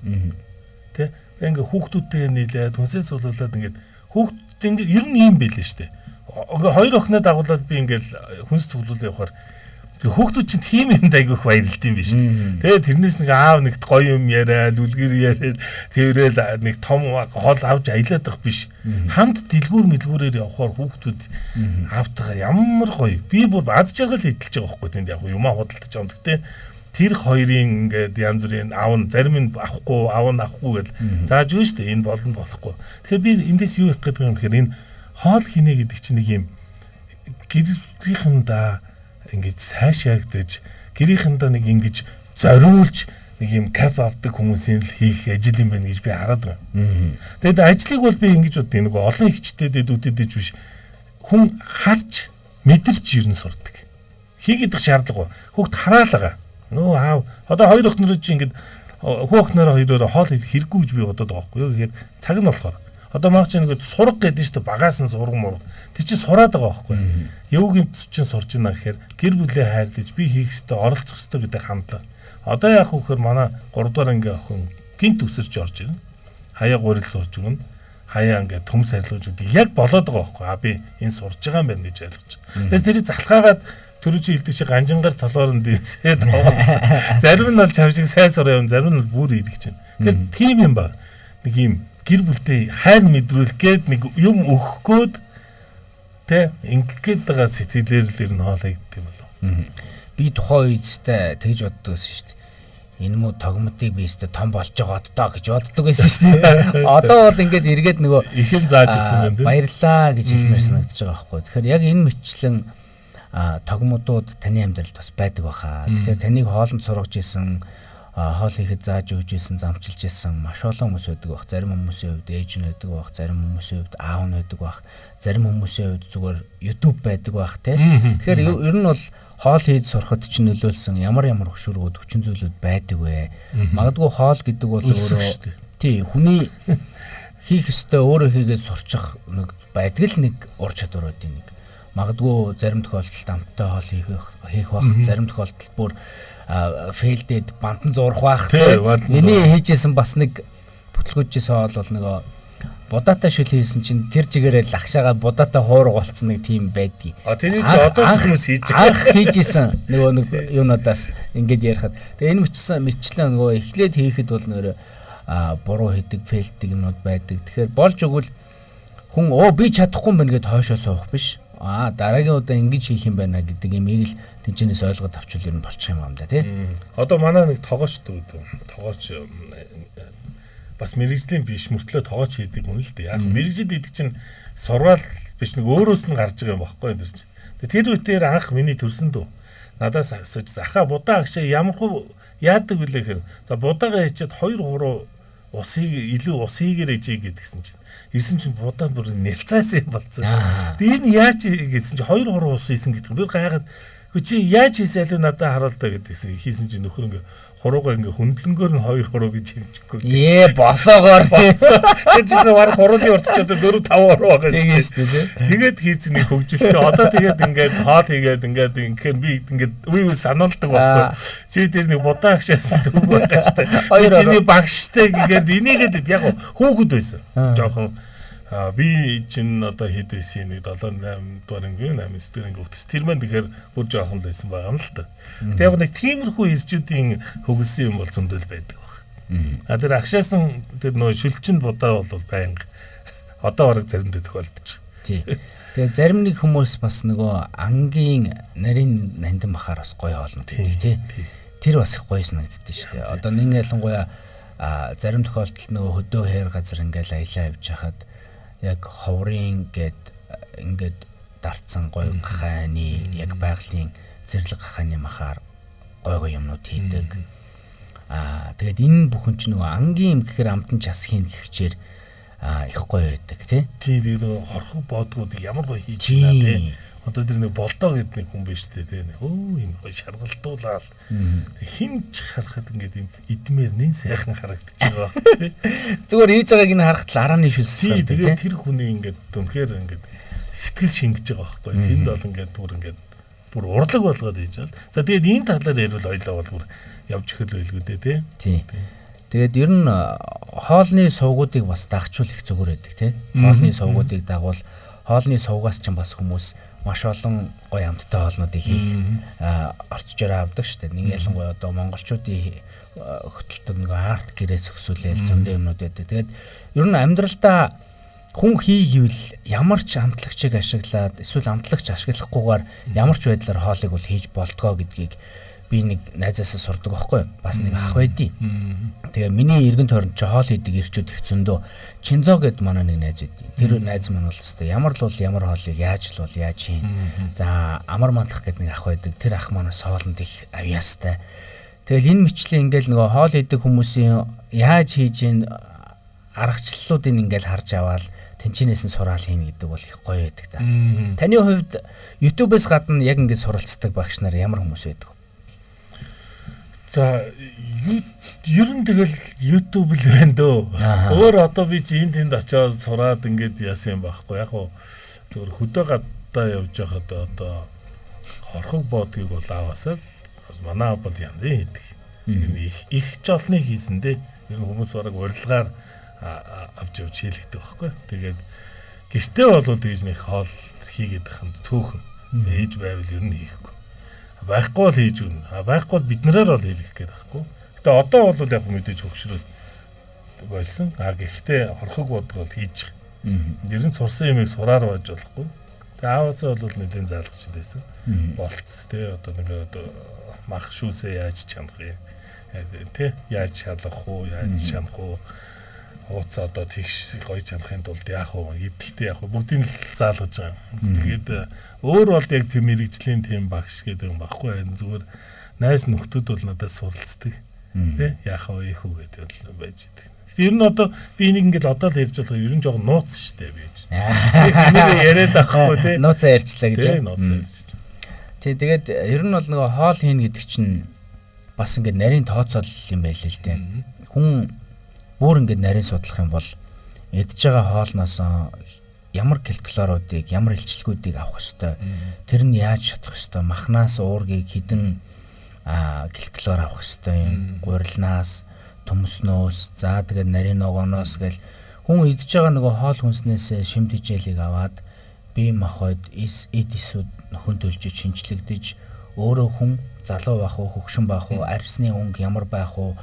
Тэ? Ингээ хүүхдүүдтэй нийлээд хүнсээ суулуулад ингээд хүүхд ингээ ер нь юм байлээ шүү дээ. Хоёр охиноо дагуулад би ингээл хүнс цуглуул явахаар хүүхдүүд чинь тийм юм дайгүйх баярлалт юм биш үү. Тэгээд тэрнээс нэг аав нэгт гоё юм яриад, үлгэр яриад, тэрэл нэг том хоол авч аялаад байх биш. Хамт дэлгүүр мэлгүүрээр явахаар хүүхдүүд аавтайгаа ямар гоё. Би бүр аз жаргал эдэлж байгаа байхгүй тэнд яг юмаа худалдаж байгаа юм. Гэтэ тэр хоёрын ингээд янз бүрийн аав нь зарим нь авахгүй, аав нь авахгүй гэл зааж өгнө шүү дээ. Энэ болно болохгүй. Тэгэхээр би эндээс юу их гэдэг юм гэхээр энэ хоол хийнэ гэдэг чинь нэг юм гэрийнхэнда ингэж сайшаагдаж гэрийнхэндээ нэг ингэж зориулж нэг юм кафе авдаг хүмүүсийн л хийх ажил юм байна гэж би хараад байна. Тэгэд ажлыг бол би ингэж боддог. Нэг олон ихчтэй дэдүүдэд биш хүн харж мэдэрч ирнэ сурдаг. Хийгээд шаардлага. Хүүхд хараалгаа. Нөө аав одоо хоёр охиноо чи ингэж хүүхнэрээ хоёроо хоол хийх хэрэггүй гэж би бодоод байгаа байхгүй юу гэхээр цаг нь болохоор одоо маач нэг сурах гэдэг нь шүү дээ багаас нь сурах мурах тэр чинь сураад байгаа байхгүй юугийн чинь сурж байна гэхээр гэр бүлээ хайрлаж би хийх ёстой оролцох ёстой гэдэг хандлага одоо яах вэ гэхээр манай 3 дугаар анги охин гинт өсөрч орж ирнэ хаяа гурил сурж өгнө хаяа ингээд төм сарилгаж өгдөг яг болоод байгаа байхгүй би энэ сурж байгаа юм байна гэж ойлгож байна. Тэгээс тэрийг залхаагаад төрөж хэлдэг чи ганжингаар толгоор нь дийсээд зарим нь бол чавшиг сайн сураа юм зарим нь бол бүр ирэх чинь. Тэгэхээр тийм юм ба. Нэг юм гэр бүлтэй хайр мэдрүүлэх гээд нэг юм өгөх гээд тэ ингээд байгаа сэтгэлээр л ер нь хоолойгддаг болов. Би тухайн үедээ тэгж боддог байсан шүү дээ. Энэ муу тогмодыг би өстө том болж байгаа доо гэж боддог байсан шүү дээ. Одоо бол ингээд эргээд нөгөө их юм зааж өгсөн байна тийм. Баярлаа гэж хэлмээр санагдаж байгаа байхгүй. Тэгэхээр яг энэ мэтчлэн тогмодууд таны амьдралд бас байдаг баха. Тэгэхээр таныг хоолнд сургаж исэн, хоол хийхэд зааж өгж исэн, замчилж исэн маш олон хүмүүс байдаг бах. Зарим хүмүүсийн хувьд ээж нь байдаг бах, зарим хүмүүсийн хувьд аав нь байдаг бах, зарим хүмүүсийн хувьд зүгээр YouTube байдаг бах тий. Тэгэхээр ер нь бол хоол хийж сурахад ч нөлөөлсөн ямар хөшүүргүүд хүчин зүйлүүд байдаг вэ? Магадгүй хоол гэдэг бол өөрөө тий хүний хийх ёстой өөрөө хийгээд сурчих нэг байдаг л нэг ур чадвар байдаг нэг. Магадгүй зарим тохиолдолд амттай хоол хийх бах, зарим тохиолдолд бүр фейлдэд бантан зурах бах. Миний хийжсэн бас нэг бүтлгүүжсэн хоол бол нөгөө будаатай шүл хийсэн чинь тэр жигээрээ лагшаага будаатай хуурга болцсон нэг тийм байдгийг. Тэрний чи одоо хүмүүс хийж байгаа. Анх хийжсэн нөгөө нэг юунуудаас ингээд ярихад. Тэгээ энэ мэтчлэн нөгөө эхлээд хийхэд бол нөр буруу хийдэг, фейлдэг юмуд байдаг. Тэгэхээр болж өгвөл хүн би чадахгүй юм байна гэд хойшоо суух биш. Дараагийн удаа ингэж хийх юм байна гэдэг имийг л тэнцэнээс ойлгоод авчвал ер нь болчих юм да тий. Одоо манай нэг тоогооч бас мэрэгжлийн биш мөртлөө тоогооч хийдэг хүн л дээ. Яг мэрэгжил хийдэг чинь сургаал биш нэг өөрөөс нь гарч байгаа юм баггүй энэ чинь. Тэр үеэр анх миний төрсөн дөө. Надаас асууж ахаа будаа агшаа ямархуу яадаг вүлээ гэхээр за будаага хийчихэд 2-3 усыг илүү ус хийгэрэй чи гэдгсэн чинь ирсэн чинь будаа бүр нэлцаасан юм болсон. Тэгээ энэ яаж гэсэн чинь 2-3 ус хийсэн гэдэг. Би гайхаад чи яаж хийсэн аль надад хараалдаа гэдгсэн. Хийсэн чинь нөхөр ингээ хуруугаа ингээ хөндлөнгөөр нь 2 гэж хэмжихгүй. Босоогоор тэр чинь баг хуруулын уртчаад 4-5 байгаа юм шүү дээ. Тэгээд хийсэн нэг хөгжилтэй. Одоо тэгээд ингээд хоол хийгээд ингээд би ингээд үе сануулдаг байхгүй. Чи тэр нэг будаа агшаасан төв байгаа шүү дээ. Чиний багштай гэгээд энийгээд яг хүүхэд байсан. Жохон би чинь одоо хэд байсан нэг 7-8 дугаар ангийн 8 сэтгүүр анги өгдөс. Тэр маань тэгэхээр бүр жоохон л байсан байгаа юм л та. Тэгээ яг нэг тиймэрхүү ирчүүдийн хөгөлсөн юм бол зөндөл байдаг баг. Тэр агшаасан тэр нөө шүлчин будаа бол байнга одоо бараг заримдаа тохиолдож. Тий. Тэгээ зарим нэг хүмүүс бас нөгөө ангийн нарийн нандин бахаар бас гоё хоолнод гэдэг тий. Тэр бас их гоё санагддаг шүү дээ. Одоо нэг ялангуяа зарим тохиолдолд нөгөө хөдөө хаяр газар ингээл аялаа явж хахад яг ховрын ингээд дарцсан гоё гахааны яг байгалийн зэрлэг гахааны махаар гоё юмнууд хийдэг. Тэгээд энэ бүхэн ч нөгөө ангийн юм гэхээр амтан часхийн гихчээр их гоё байдаг тий. Тий нөгөө хорхог боодгууд ямар гоё хийж байна тий. Одоо тэр нэг болдоо гэдэг нэг хүн биш үү тий. Юм гоё шаргалтуулаад хинч харахад ингээд идмээр нэн сайхан харагдаж байгаа тий. Зүгээр хийж байгааг нь харахад л арааны шүлсэн. Тэгээд тэр хүний ингээд үнэхээр ингээд сэтгэл шингэж байгаа байхгүй. Тэнд бол ингээд бүр урлаг болгоод хийж байгаа. За тэгээд энэ талаар ярил ойлоо бол бүр явж ихэл байлгүй дээ тий. Тэгээд ер нь хоолны сувгуудыг бас дагчул их зүгээр байдаг тий. Хоолны сувгуудыг дагвал хоолны сувгаас ч бас хүмүүс маш олон гоё амттай хоолнуудыг хийх орцжороо авдаг шүү дээ. Нэг ялангуяа одоо монголчуудын хөтөлдөг нэг арт гэрээс өксүүлээл зөндөө юмнууд байдаг. Тэгээд ер нь амьдралдаа хүн хийгивэл ямар ч амтлагчийг ашиглаад эсвэл амтлагч ашиглахгүйгээр ямар ч байдлаар хоолыг бол хийж болдгоо гэдгийг би нэг найзаасаа сурдаг байхгүй бас нэг ах байдیں۔ Тэгээ миний эргэн тойронд ч хоол идэг ирчүүд их зөндөө Чинзо гэд манай нэг найз байдیں۔ Тэр найз маань бол өстой ямар хоолыг яаж хийн. За амар манлах гэд нэг ах байдаг. Тэр ах маань соолонд их авьяастай. Тэгэл энэ мэтчлэн ингээл нөгөө хоол идэг хүмүүсийн яаж хийж ийн аргачлалуудыг ингээл харж аваад тэнчнээс нь сураал хийнэ гэдэг бол их гоё байдаг та. Таны хувьд YouTube-ээс гадна яг ингээд суралцдаг багш нар ямар хүмүүс байдаг вэ? За ер нь тэгэл YouTube л байна дөө. Өөр одоо би чи энд тэнд очиод сураад ингээд яасан юм байхгүй. Яг хөө зөвхөн хөдөө гадаа явж байхад одоо хорхог боодгийг бол аваасаа л манай бол янзын хийдэг. Их жолны хийсэндээ ер нь хүмүүс бараг урилгаар авч явж хийлэгдэх байхгүй. Тэгээд гэртээ бол тэгж нэг хоол хийгээд ахын цөөхөн ээж байвал ер нь хийхгүй. Байхгүй бол хийж өгнө. Байхгүй бол биднэрээр бол хийлгэх гээд байхгүй. Гэтэ одоо бол яг мэдээж хөгшрөл болсон. Гэхдээ хорхог бодгол хийж байгаа. Ер нь сурсан юмыг сураар байж болохгүй. Тэгээ ааваасаа бол нэлийн заалгач байсан. Болцс тий одоо нэг мах шүүсээ яаж чанах юм. Тий яаж шалгах уу, яаж чанах уу. Ууц одоо тэгш гоё чанахын тулд яах вэ? Эвдэхтэй яах вэ? Бүгдийг л заалгаж байгаа. Тэгээд өөр бол яг тийм мэрэгжлийн тийм багш гэдэг юм баггүй. Зүгээр найз нөхдүүд бол надад суралцдаг. Тэ яах вэ их үү гэдэг бол байж идэг. Ер нь одоо би энийг ингээд одоо л ярьж байгаа ер нь жоохон нууц штэ би гэж. Нэр яриад байхгүй тий. Нууцаа ярьчлаа гэж. Тий нууцаа ярьж. Тий тэгээд ер нь бол нөгөө хоол хийн гэдэг чинь бас ингээд нарийн тооцоол юм байл л дээ. Хүн бүр ингээд нарийн судлах юм бол эдж байгаа хоолноос ямар калориудыг, ямар илчлэгүүдийг авах ёстой. Тэр нь яаж шатах ёстой. Махнаас уургийг хідэн калори авах ёстой юм. Гурилнаас, төмснөөс, за тэгээд нарийн ногооноос гэл хүн эдж байгаа нөгөө хоол хүнснээс шимт хичээлийг аваад бие махбод эд эсүүд нөхөнтөлж шинжлэгдэж өөрөө хүн залуу байх уу, хөгшин байх уу, арьсны өнгө ямар байх уу,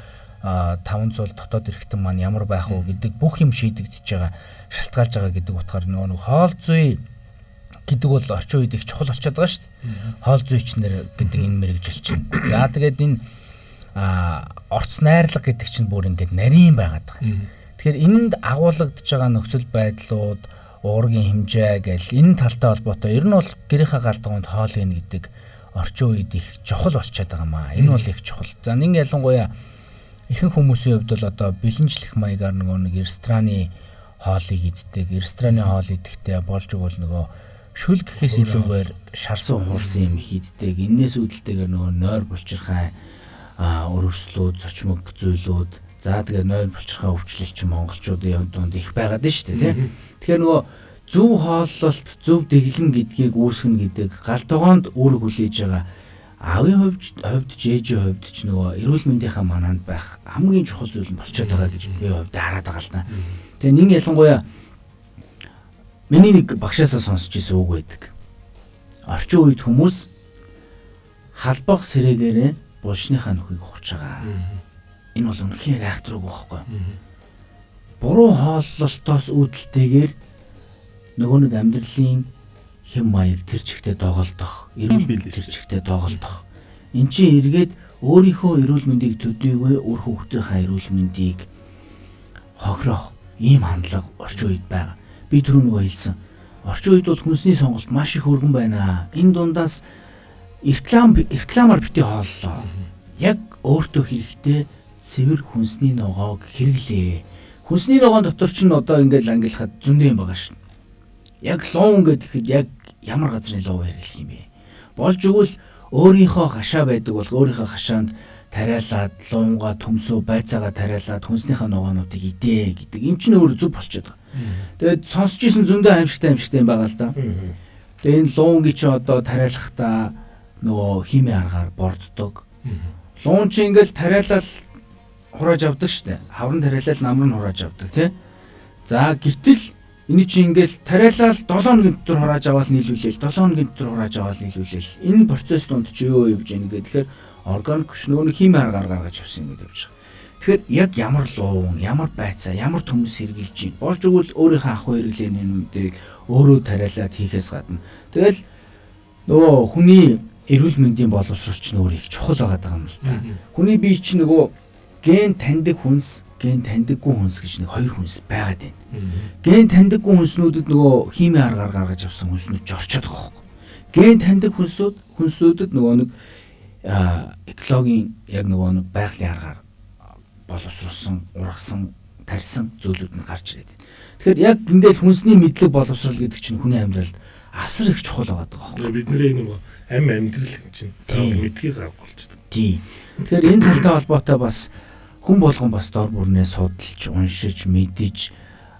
500 дотоод эрхтэн маань ямар байх уу гэдэг бүх юм шийдэгдэж байгаа, шалтгаалж байгаа гэдэг утгаар нөгөө хоол зүй гэдэг бол орчин үед их чухал болчиход байгаа шүү дээ. Хоол зүйчнэр гэдэг энэ мэрэгжил чинь. За тэгээд энэ орц найрлага гэдэг чинь бүр ингээд нарийн байгаад байгаа. Тэгэхээр энэнд агуулгадж байгаа нөхцөл байдлууд, уургийн хэмжээ гэл энэ талтай холбоотой ер нь бол гэрийнхаа галдгоонд хоол ийн гэдэг орчин үед их чухал болчиход байгаа маа. Энэ бол их чухал. За нэг ялангуяа ихэнх хүмүүсийн хувьд бол одоо бэлэнчлэх маягаар нэг рестораны хоолыг иддэг. Рестораны хоол идэхдээ болж өгвөл нөгөө шүл гэхээс илүүгээр шарсан хуурсан юм их иддэг. Энээс үүдэлтэйгээр нөгөө нойр булчирхай өрөвслүүд, зочмог зүйлүүд, за тэгээ нойр булчирхай өвчлөлч монголчуудын дунд их байгаад байна шүү дээ, тийм. Тэгэхээр нөгөө зөв хооллолт, зөв дэглэм гэдгийг үүсгэнэ гэдэг галтгоонд үүрэг хүлээж байгаа аавын хувьд жээжийн хувьд ч нөгөө эрүүл мэндийнхаа мананд байх хамгийн чухал зүйл нь болчиход байгаа гэж би хувьд хараад байгаа л та. Тэгээ нэг ялангуяа миний нэг багшаасаа сонсч ирсэн үг байдаг. Орчин үед хүмүүс халбах сэрэгээрээ булшныхаа нүхийг ухаж байгаа. Энэ бол үнэхээр айхтар үг байхгүй. Буруу хооллолтоос үүдэлтэйгээр нөгөө нэг амьдралын хэм маяг тэр чигтээ доголдох, эрүүл мэндийг тэр чигтээ доголдох. Эн чинь эргээд өөрийнхөө эрүүл мэндийг төдийгүй үр хүүхдийнхаа эрүүл мэндийг хохирох ийм хандлага орчин үед байгаа. Би түрүү нөгөө хэлсэн. Орчин үед бол хүнсний сонголт маш их өргөн байна. Энэ дундаас рекламаар бити хооллоо. Яг өөртөө хэрэгтэй цэвэр хүнсний ногоог хэрэглээ. Хүнсний ногоон дотор ч одоо ингээл ангилахад зөндөө юм байгаа шин. Яг луун гэхэд яг ямар газрын луу хэрэглэх юм бэ? Болж өгвөл өөрийнхөө хашаа байдаг бол өөрийнхөө хашаанд тариалаад луунгаа төмсөө байцаагаа тариалаад хүнснийхээ ногоонуудыг идэ гэдэг. Энд чинь өөр зүг болчиход байгаа. Тэгээд сонсч ийсэн зөндөө аимшигтай юм байгаа л да. Тэгээд энэ луунгийн чи одоо тариалахдаа нөгөө химийн аргаар борддог. Луун чи ингээл тариалал хурааж авдаг штэ. Хаврын тариалал намар нь хурааж авдаг тий. За гэтэл энэ чинь ингээл тариалал 7 хоногийн дотор хурааж аваад нийлүүлээл 7 хоногийн дотор хурааж аваад нийлүүлээл энэ процесс донд чи юу явж яаг гэх. Тэгэхээр органик нөгөө химийн аргаар гаргаж авсан юм гэж байгаа. Тэгэхээр яг ямар луун, ямар байцаа, ямар төмс хэрглэж чинь болж өгвөл өөрийнхөө ах хэрэглээний юмдыг өөрөө тариалаад хийхээс гадна. Тэгэл нөгөө хүний эрүүл мэндийн боловсролч нь өөр их чухал байгаа юм л та. Хүний бие чинь нөгөө ген таньдаг хүнс, ген таньдаггүй хүнс гэж нэг хоёр хүнс байгаад байна. Ген таньдаггүй хүнснүүдэд нөгөө химийн аргаар гаргаж авсан хүнснүүд жорчод байгаа хөөхгүй. Ген таньдаг хүнсүүдэд нөгөө нэг экологийн яг нөгөө нэг байгалийн аргаар боловсруулсан, ургасан, тарьсан зүйлүүд нь гарч ирээд байна. Тэгэхээр яг ингээд хүнсний мэдлэг боловсрол гэдэг чинь хүний амьдралд асар их чухал байгаа даа. Бидний нөгөө амьдрал юм чинь мэдхээс авах болчихдог. Тийм. Тэгэхээр энэ талтай холбоотой бас хүн болгон бас дор бүрнээ судалж, уншиж, мэдэж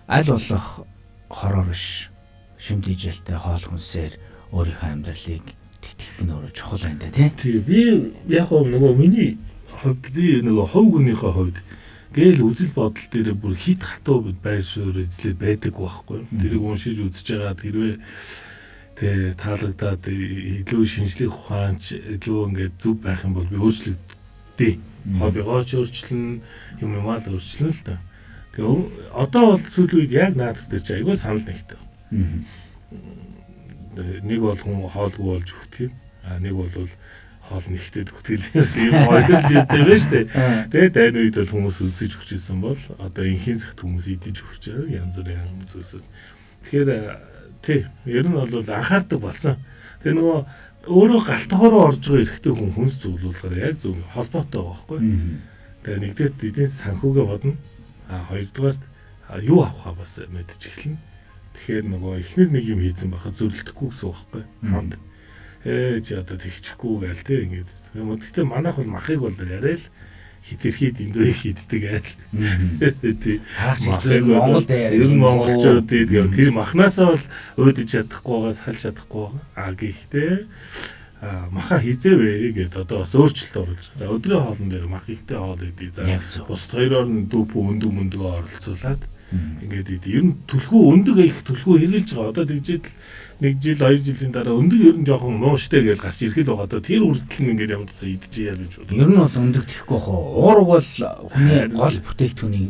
аль болох хороор биш шимтгийжэлтэй хоол хүнсээр өөрийнхөө амьдралыг тэтгэх нь өөрөө чухал байна да тий. Би яг нөгөө миний хувьд би нөгөө хов гүнийхээ хувьд гээл үзэл бодол дээр бүр хит хатуу байр суурь эзлээд байдаг байхгүй. Тэрийг уншиж үзэж байгаа хэрвээ тэ таалагдаад илүү шинжлэх ухаанч илүү ингээд зүв байх юм бол би өөрчлөгдөө. Хоббигоо ч өөрчлөн юм аа л өөрчлөн л да. Тэгээ одоо бол сүүлийн үед яг наадах дээр чи айгүй санал нэгтэй. Нэг бол хүн хоолгүй болж өгдөг. Нэг бол хоол нэгтэй төгтгөлээс юм ойлголтой байна шүү дээ. Тэгээд энэ үед бол хүмүүс үлсэж өгчээсэн бол одоо инхийн цагт хүмүүс идэж өгч байгаа янз бүрийн зүйлсүүд. Тэгэхээр ер нь бол анхаардаг болсон. Тэгээ нөгөө өөрөө галтгоороо орж байгаа эрэгтэй хүн хүнс зөвлүүлгээр яг зөв холбоотой байгаа байхгүй. Тэгээ нэгдээд эдийн санхүүгээ бодно. Хоёрдугаарт юу авахаа бас мэдчих эхэлнэ. Тэгэхээр нөгөө эхнэр нэг юм хийсэн байхад зөрөлдөхгүй гэсэн үг байхгүй. Хонд чи одоо тэгчихгүй гээл те ингээд. Гэхдээ манайх бол махыг бол яриа л хитрхий дэндүү хийддэг айл. Тий. Монголд ер нь монголчууд тэр махнасаа бол өөдөж чадахгүйгаа салж чадахгүй байгаа. Гэхдээ маха хизээвэ гэдэг одоо бас өөрчлөлт оруулж байгаа. За өдрийн хоолн дээр мах ихтэй хоол идэх. За бус хоёроор нь дүүп өндөг мөндгөө оролцуулаад ингээд ер нь түлхүү өндөг их түлхүү хэрглэж байгаа. Одоо тэгжээд 1 жил 2 жилийн дараа өндөг ер нь жоохон мууштай гэж гарч ирэхэд байгаа. Одоо тэр үрдэл нь ингээд ямарчсан идчихээ яа гэж бодлоо. Ер нь бол өндөг тэхгүй хоо. Уурга бол хүний гол бүтээгдэхүүний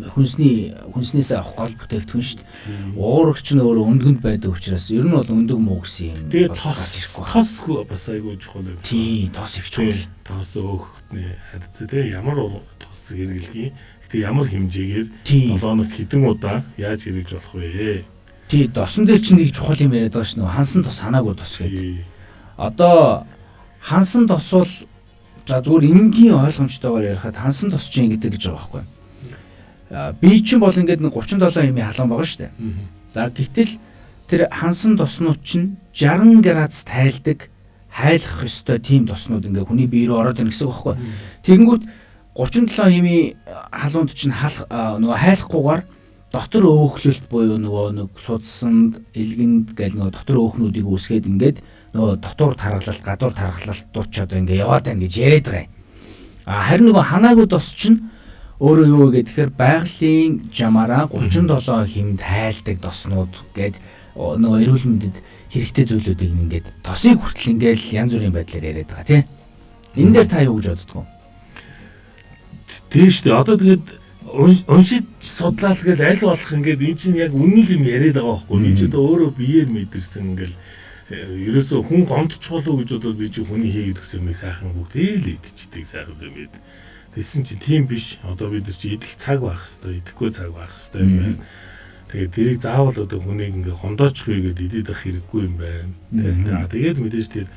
хүнснээс авах гол бүтээгдэхүүн шүү дээ. Уурга ч нөөрэ өндгөнд байдаг учраас ер нь бол өндөг муу гэсэн юм. Тэгээ тос бас айгүй чухал юм. Тий, тос их чухал. Тос өөхтний харьцаа те ямар тос хэрэглэхий. Гэтэ ямар хэмжээгээр 7 хоногт хэдэн удаа яаж хэрэгж болох вэ? Тий, досон дээр чинь нэг чухал юм яриад байгаа ш нь хансан тос санаагүй тос гэдэг. Одоо хансан тос бол за зүгээр энгийн ойлгомжтойгоор ярихад хансан тос чинь гэдэг гэж байгаа байхгүй. Бие чинь бол ингээд 37 хэмээ халуун байгаа ш. За гэтэл тэр хансан тоснууд чинь 60 градус тайлдаг хайлах ёстой тийм тоснууд ингээд хүний бие рүү ороод ирнэ гэсэн үг байхгүй. Тэгэнгүүт 37 хэмээ халуунд чинь нөгөө хайлахгүйгээр дотор өөхлөлт буюу нөгөө нэг судсанд, элгэнд гэл нөгөө дотор өөхнүүдийг үүсгээд ингээд нөгөө дотор тархалалт, гадуур тархалалтууд ч одоо ингээд яваад байна гэж яриад байгаа юм. Харин нөгөө ханаагүй тос чинь өөрөө юу вэ гэхээр байгалийн жамаараа 37 хэмэнд хайлдаг тоснууд гээд нөгөө эрүүл мэндэд хэрэгтэй зүйлүүдийг ингээд тосыг хүртэл ингээд янз бүрийн байдлаар яриад байгаа тийм. Энэ дээр та юу гэж боддог вэ? Тийм шүү дээ. Одоо тэгээд уншиж судлаад гэл аль болох ингээд эн чинь яг үнэн юм яриад байгаа байхгүй. Би ч одоо өөрөө биеэр мэдэрсэн ингээл ерөөсөө хүн гомдчихвол уу гэж бодоод би чи хүний хийгээд өгсөн юм сайхан бүгд ээл идчихдэг сайхан юм бид. Тэсэн чи тийм биш. Одоо бид нар чи идэх цаг байх хэвээр, идэхгүй цаг байх хэвээр юм байна. Тэгээд тэрийг заавал одоо хүнийг ингээд хомдоочихгүй гэдээ идээд ах хэрэггүй юм байна. Тэгээд мэдээж тэр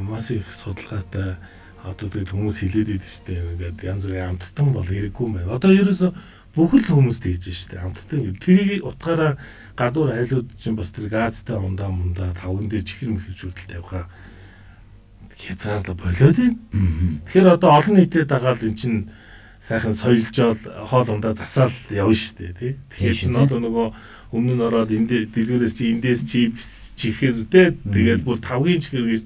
маш их судалгаатай одоо тэгээд хүмүүс хилээд идэв штэ ингээд янз бүрийн амттан бол хэрэггүй юм байна. Одоо ерөөсө бүх л хүмүүс тэгж штэ амттан юм. Тэрийг утгаараа гадуур айлууд чинь бас тэр газтай ундаа тавган дээр чихэр мэхэр хүртэл тавихаа хязгаарлаа болоод байна. Тэгэхээр одоо олон нийтэд дагаал эн чинь сайхан соёлжоод хоол ундаа засаал явна штэ тий. Тэгэхээр чинь одоо нөгөө өмнө нь ороод энд дэлгүүрээс чи эндээс чипс чихэр тий. Тэгээд бүр тавгийн чихэр гэж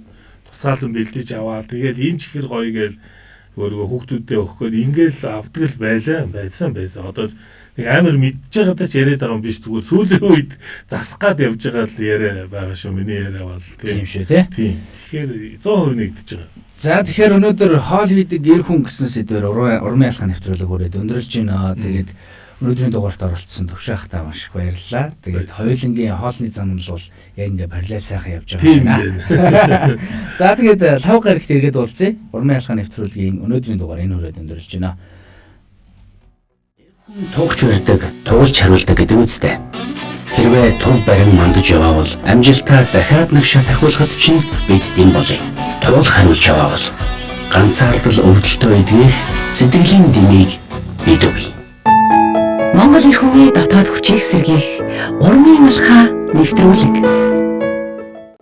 тусаалan бэлдэж аваад тэгээд энэ чихэр гоё гээл өөрөө хүүхдүүдэд өгөх гээд ингээл авдаг л байсан. Одоо нэг амар мэдж байгаатай ч яриад байгаа юм биш зүгээр сүүлийн үед засах гад явж байгаа л яриа байгаа шүү. Миний яриа бол тийм шүү тий. Тэгэхээр 100% нэгдэж байгаа. За тэгэхээр өнөөдөр хоол хийдэг эр хүн гэсэн сэдвээр урмын алхаа нэвтрүүлэг хүрээд өндөрлж байна. Тэгээд өнөөдрийн дугаарт оролцсон Төвшөөх та маш их баярлалаа. Тэгээд хоёулангийн хоолны зам нь бол яг ингээ параллел сайхан явж Тийм байгаа байна. За тэгээд 5 гарагт эргээд уулзъя. Урмын алхаа нэвтрүүлгийн өнөөдрийн дугаар энэ хүрээд өндөрлөж байна. Тугч үрдэг, туулж хариулдаг гэдэг үстэй. Хэрвээ туг барин мандаж яваавал амжилтаа дахиад нэг шат ахиулахад чинь бид дэм болъё. Туул хариулж яваавал ганцаардал өвдөлтөө эдгэх сэтгэлийн дэмийг бид өгье. Монгол эрх хүний дотоод хүчийг сэргээх урмын алхаа нэвтрүүлэг